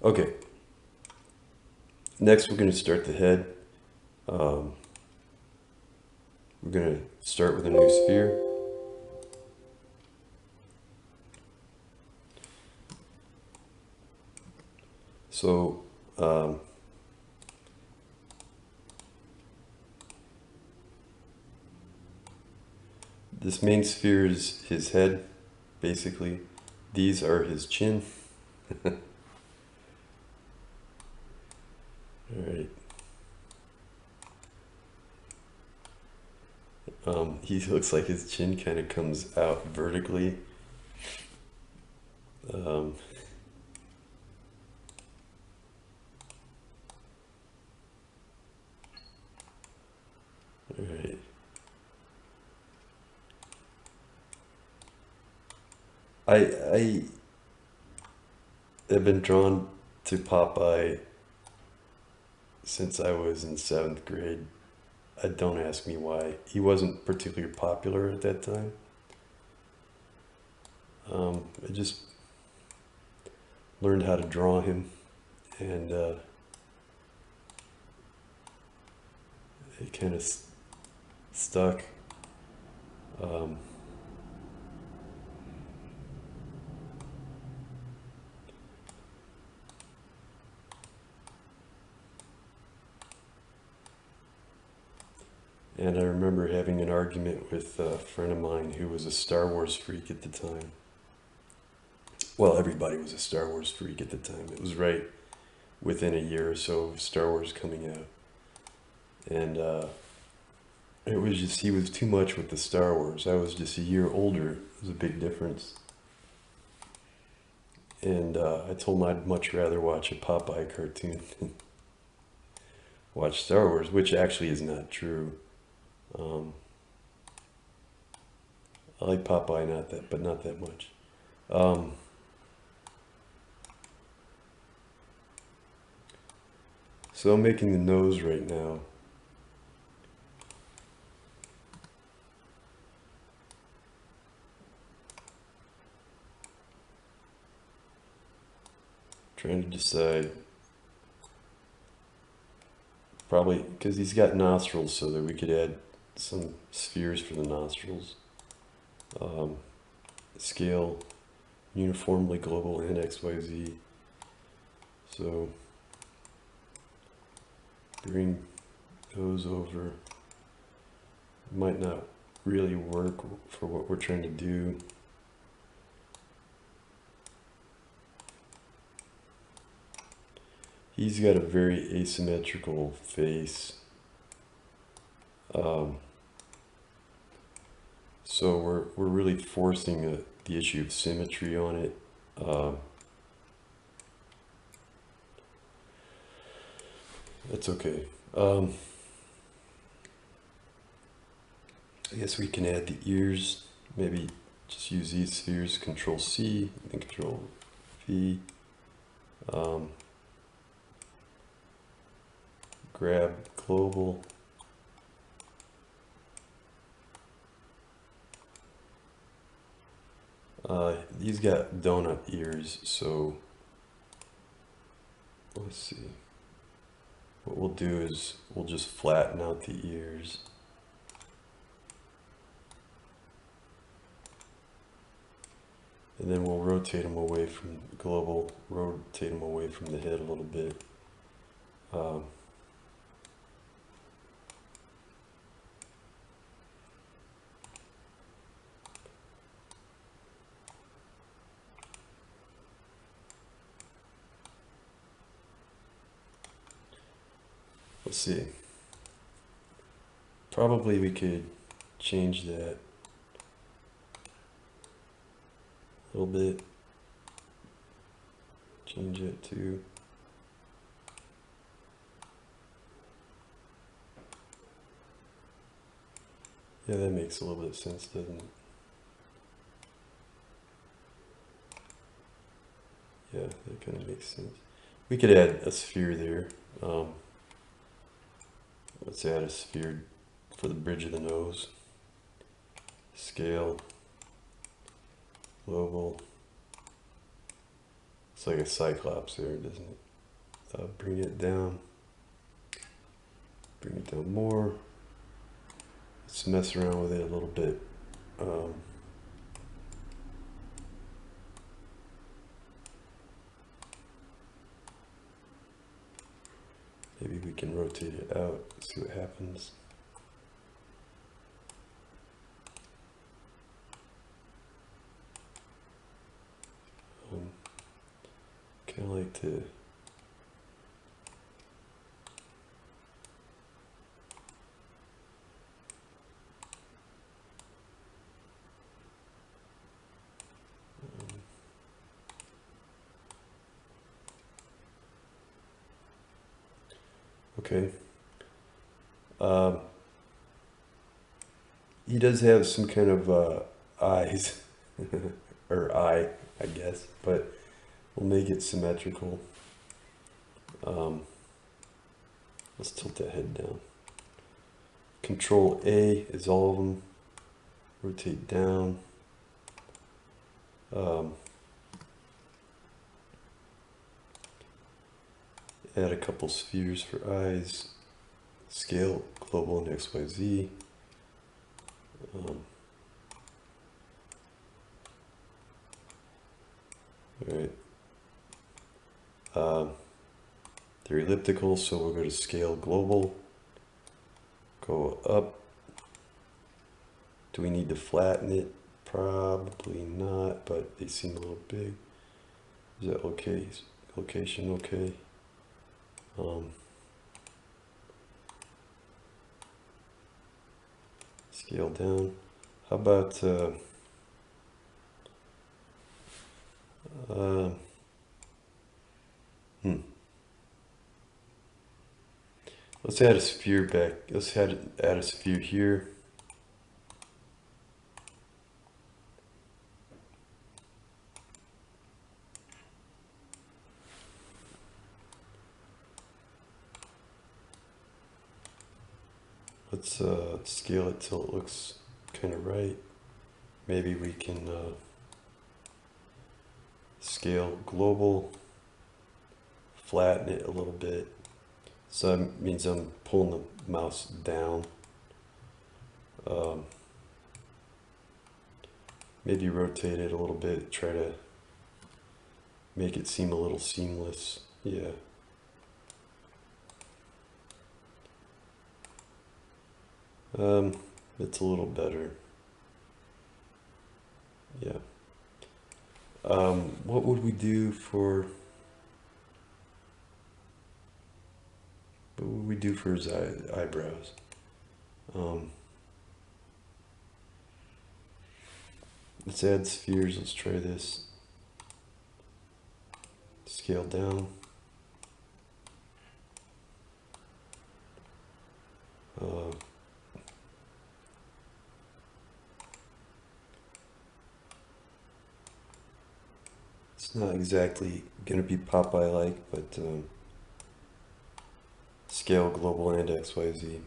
Okay, next we're going to start the head. Um, we're going to start with a new sphere. So, this main sphere is his head, basically. These are his chin. Alright. He looks like his chin kind of comes out vertically. Um, alright. I have been drawn to Popeye since I was in 7th grade. Don't ask me why. He wasn't particularly popular at that time. I just learned how to draw him, and it kind of stuck. Um, and I remember having an argument with a friend of mine who was a Star Wars freak at the time. Well, everybody was a Star Wars freak at the time. It was right within a year or so of Star Wars coming out. And it was just, he was too much with the Star Wars. I was just a year older. It was a big difference. And I told him I'd much rather watch a Popeye cartoon than watch Star Wars, which actually is not true. Um, I like Popeye, not that, but not that much. Um, so I'm making the nose right now. Trying to decide. Probably because he's got nostrils, so that we could add some spheres for the nostrils. Um, Scale uniformly global and XYZ. So bring those over. Might not really work for what we're trying to do. He's got a very asymmetrical face. Um, so we're really forcing the issue of symmetry on it. That's okay. I guess we can add the ears. Maybe just use these spheres, Control C and Control V. Grab global. These got donut ears, so let's see. What we'll do is we'll just flatten out the ears. And then we'll rotate them away from global, rotate them away from the head a little bit. Let's see. Probably we could change that a little bit. Change it to yeah, that makes a little bit of sense, doesn't it? Yeah, that kind of makes sense. We could add a sphere there. Let's add a sphere for the bridge of the nose. Scale, global. Looks like a cyclops there, doesn't it? Bring it down. Bring it down more. Let's mess around with it a little bit. Maybe we can rotate it out, see what happens. Kind of like to okay. He does have some kind of eyes, or eye, I guess, but we'll make it symmetrical. Let's tilt that head down. Control A is all of them. Rotate down. Add a couple spheres for eyes. Scale global and XYZ. Alright. They're elliptical, so we'll go to scale global. Go up. Do we need to flatten it? Probably not, but they seem a little big. Is that okay? Location okay? Scale down. How about let's add a sphere back. Let's add a sphere here. Let's scale it till it looks kind of right. Maybe we can scale global, flatten it a little bit. So that means I'm pulling the mouse down. Maybe rotate it a little bit, try to make it seem a little seamless. Yeah. It's a little better. Yeah. What would we do for his eyebrows? Let's add spheres. Let's try this. Scale down. It's not exactly going to be Popeye-like, but scale global and XYZ.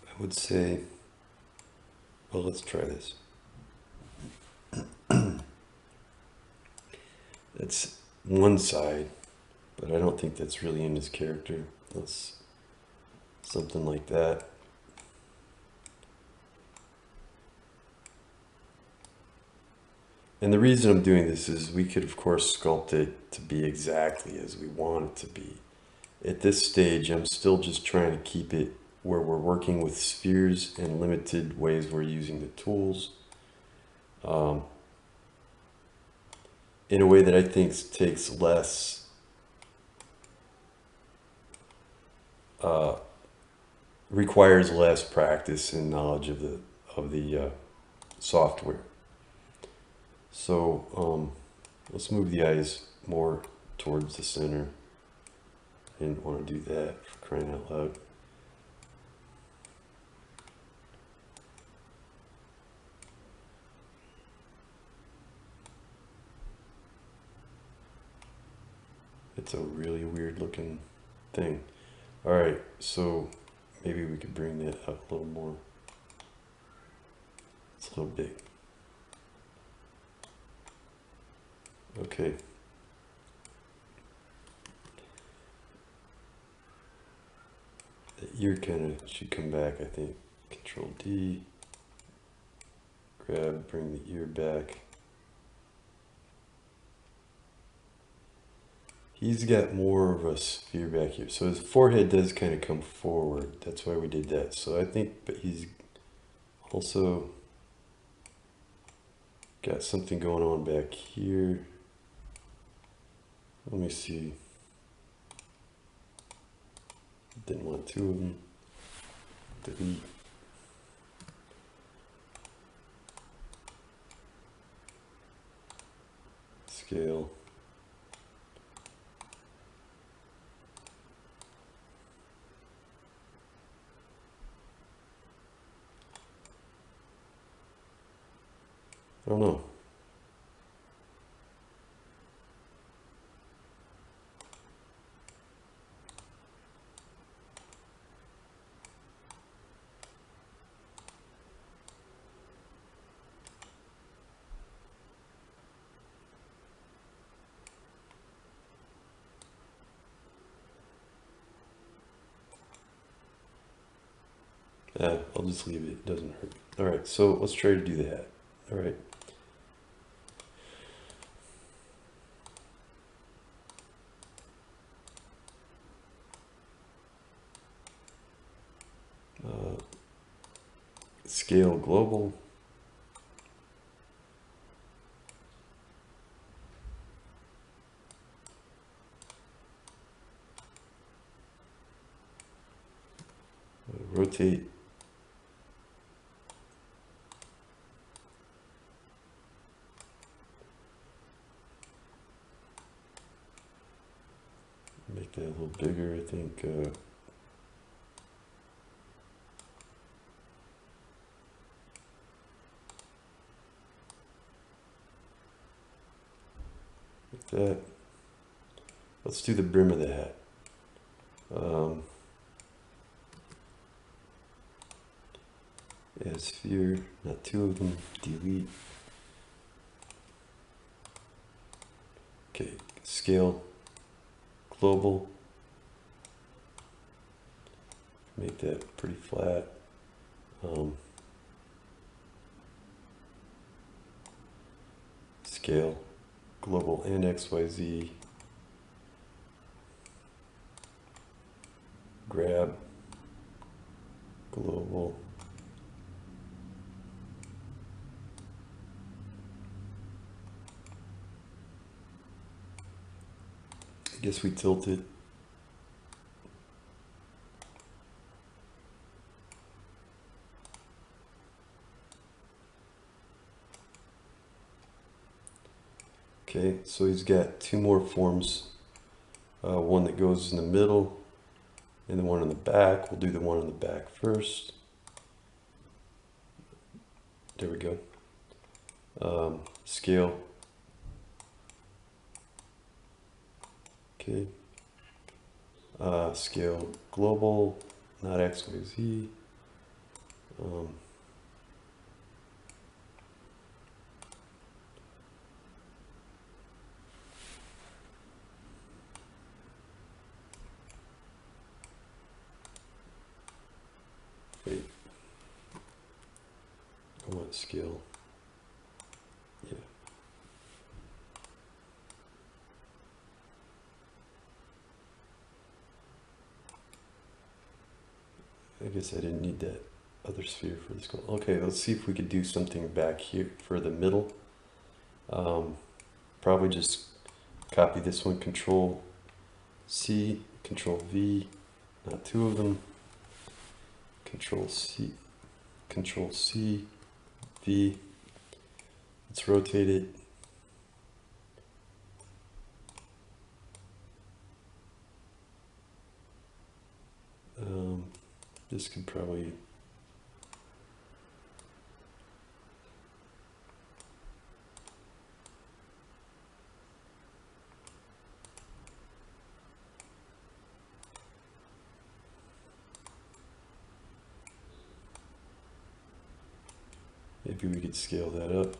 I would say, well, let's try this. That's one side, but I don't think that's really in his character. Let's something like that. And the reason I'm doing this is we could, of course, sculpt it to be exactly as we want it to be. At this stage, I'm still just trying to keep it where we're working with spheres and limited ways we're using the tools. In a way that I think takes less requires less practice and knowledge of the software. So let's move the eyes more towards the center. I didn't want to do that, for crying out loud. It's a really weird looking thing. All right, so Maybe we could bring that up a little more. It's a little big. Okay. The ear kind of should come back, I think. Control D. Grab, bring the ear back. He's got more of a sphere back here. So his forehead does kind of come forward. That's why we did that. So I think, but he's also got something going on back here. Let me see. Didn't want two of them. Delete. Scale. I don't know. I'll just leave it. It doesn't hurt. All right, so let's try to do that. All right. Scale global. Rotate. Make that a little bigger, I think. Like that. Let's do the brim of the hat. Add sphere, not two of them. Delete. Okay, scale global. Make that pretty flat. Scale global and XYZ. Grab global. I guess we tilt it. Okay, so he's got two more forms. One that goes in the middle and the one in the back. We'll do the one in the back first. There we go. Scale. Okay. Scale global, not XYZ. Wait. I want scale. Yeah. I guess I didn't need that other sphere for this goal. Okay, let's see if we could do something back here for the middle. Probably just copy this one, Control C, Control V, not two of them. Control C, V. Let's rotate it. This could probably Maybe we could scale that up.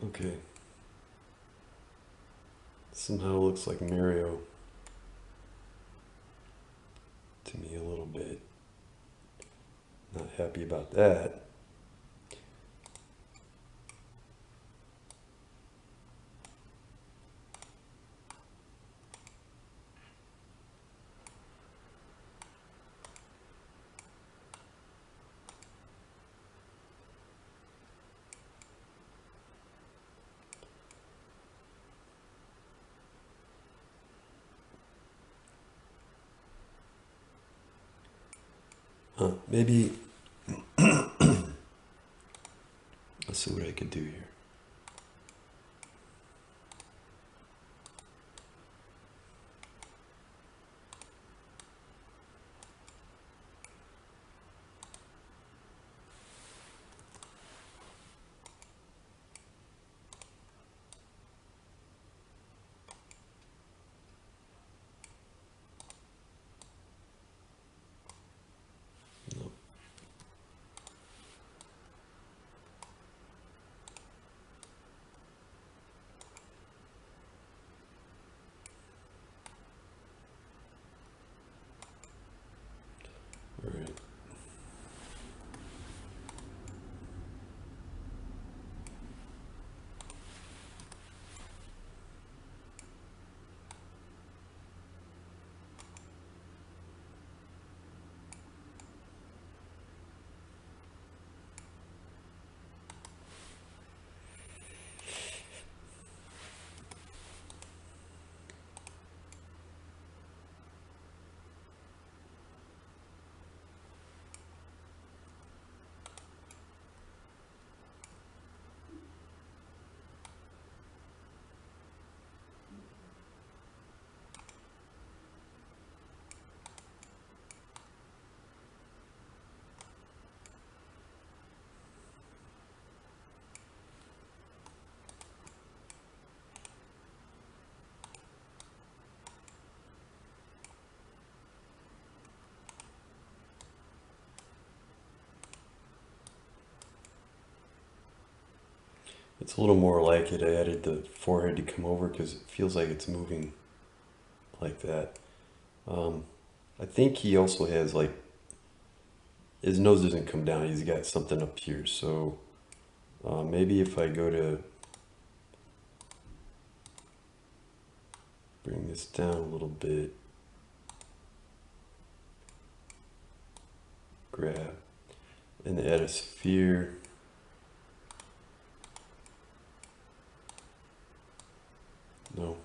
Okay. Somehow it looks like Mario to me a little bit. Not happy about that. Maybe let's see what I could do here. No. All right. It's a little more like it. I added the forehead to come over because it feels like it's moving like that. I think he also has like, his nose doesn't come down. He's got something up here. So maybe if I go to bring this down a little bit, grab, and add a sphere. No.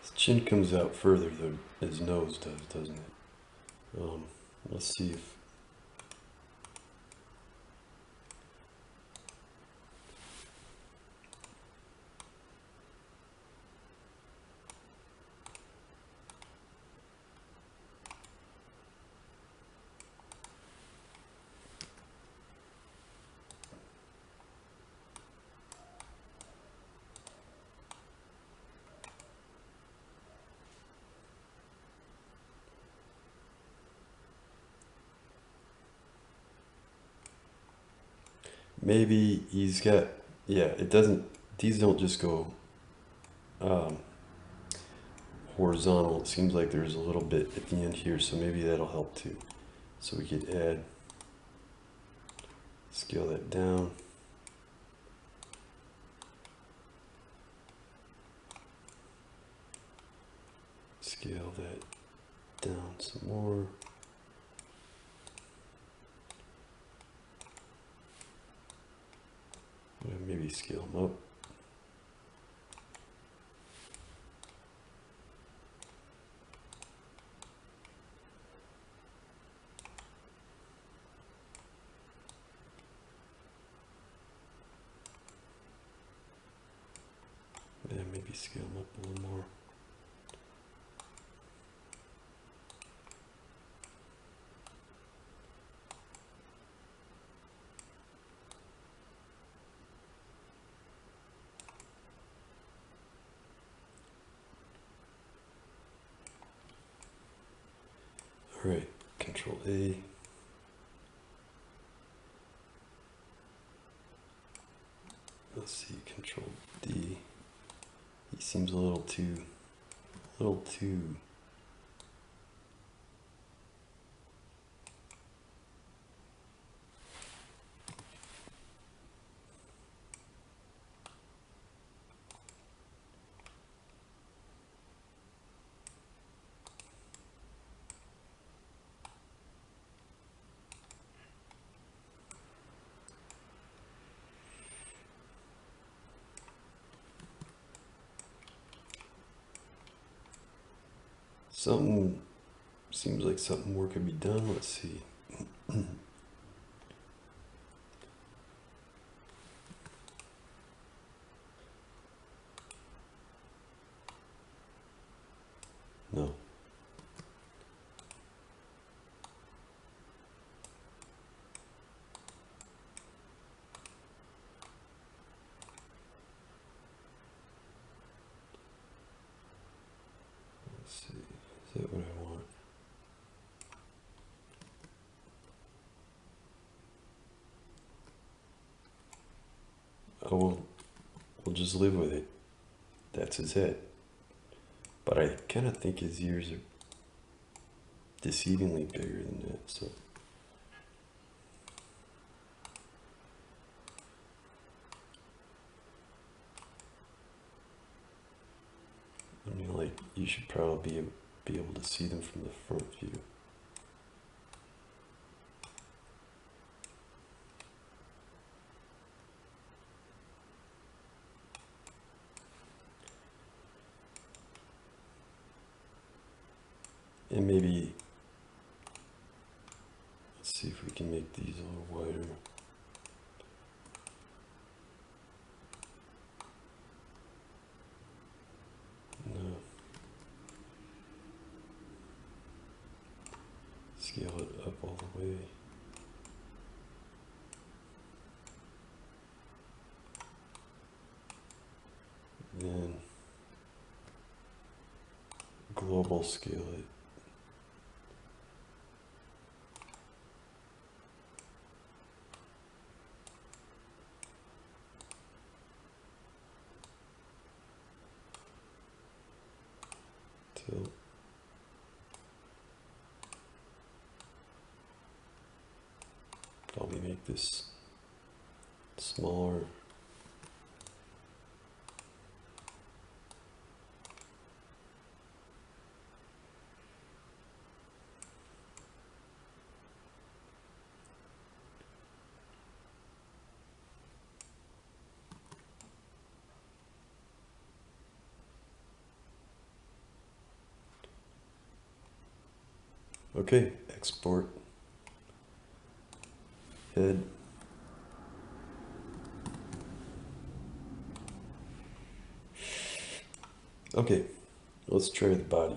His chin comes out further than his nose does, doesn't it? Let's see if maybe he's got, yeah, it doesn't, these don't just go um, horizontal. It seems like there's a little bit at the end here, so maybe that'll help too. So we could add, scale that down. Scale that down some more. Maybe scale them up. maybe scale them up a little more. All right, Control A. Let's see, Control D. He seems a little too. Something seems like something more could be done. Let's see. No. Let's see. Is that what I want? Oh, we'll just live with it. That's his head. But I kind of think his ears are deceivingly bigger than that, so. I mean, like, you should probably be able to see them from the front view. And maybe, let's see if we can make these a little wider. No. Scale it up all the way. Then global scale it. Till probably make this smaller. Okay, export head. Okay, let's try the body.